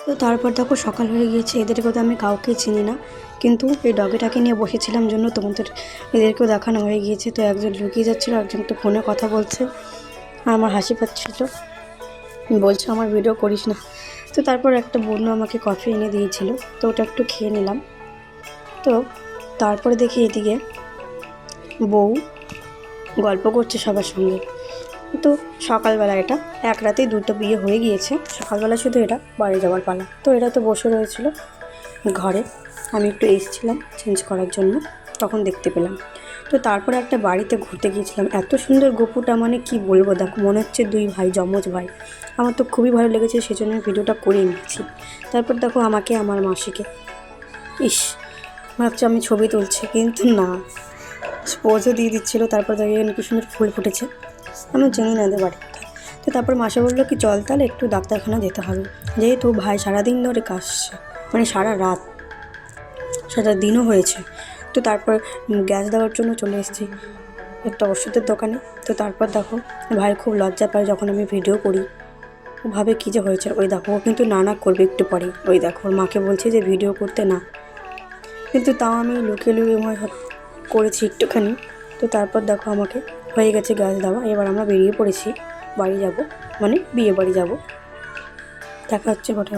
তো তারপর দেখো সকাল হয়ে গিয়েছে, এদেরকেও তো আমি কাউকে চিনি না, কিন্তু এই ডগিটাকে নিয়ে বসেছিলাম জন্য তোমাদের এদেরকেও দেখানো হয়ে গিয়েছে। তো একজন লুকিয়ে যাচ্ছিলো, একজন তো ফোনে কথা বলছে, আর আমার হাসি পাচ্ছিল, বলছে আমার ভিডিও করিস না। তো তারপর একটা বন্ধু আমাকে কফি এনে দিয়েছিল, তো ওটা একটু খেয়ে নিলাম। তো তারপরে দেখি এদিকে বউ গল্প করছে সবার সঙ্গে। তো সকালবেলা এটা এক রাতেই দুটো বিয়ে হয়ে গিয়েছে, সকালবেলা শুধু এটা বাড়ি যাওয়ার পালা। তো এরা তো বসে রয়েছিল ঘরে, আমি একটু এসেছিলাম চেঞ্জ করার জন্য, তখন দেখতে পেলাম। তো তারপরে একটা বাড়িতে ঘুরতে গিয়েছিলাম, এত সুন্দর গপুটা, মানে কি বলবো, দেখো মনে হচ্ছে দুই ভাই, যমজ ভাই। আমার তো খুবই ভালো লেগেছে, সেজন্য আমি ভিডিওটা করে নিয়েছি। তারপর দেখো আমাকে আমার মাসিকে, ইস, ভাবছি আমি ছবি তুলছি, কিন্তু না, পোজও দিয়ে দিচ্ছিলো। তারপর দেখি কি সুন্দর ফুল ফুটেছে, আমি চিনি না এদের বাড়ি কোথায়। তো তারপর মাসে বললো কি চল তাহলে একটু ডাক্তারখানা যেতে হবে, যেহেতু ভাই সারাদিন ধরে কাশছে, মানে সারা রাত, সারা দিনও হয়েছে। তো তারপর গ্যাস দেওয়ার জন্য চলে এসেছি একটা ওষুধের দোকানে। তো তারপর দেখো ভাই খুব লজ্জা পায় যখন আমি ভিডিও করি, ও ভাবে কী যে হয়েছে। ওই দেখো ও কিন্তু না করবে একটু পরে, ওই দেখো ওর মাকে বলছে যে ভিডিও করতে না, কিন্তু তাও আমি লুকিয়ে লুকিয়ে করেছি একটুখানি। তো তারপর দেখো আমাকে হয়ে গেছে গ্যাস দেওয়া, এবার আমরা বেরিয়ে পড়েছি বাড়ি যাব, মানে বিয়ে বাড়ি যাব। দেখা হচ্ছে হোটেল।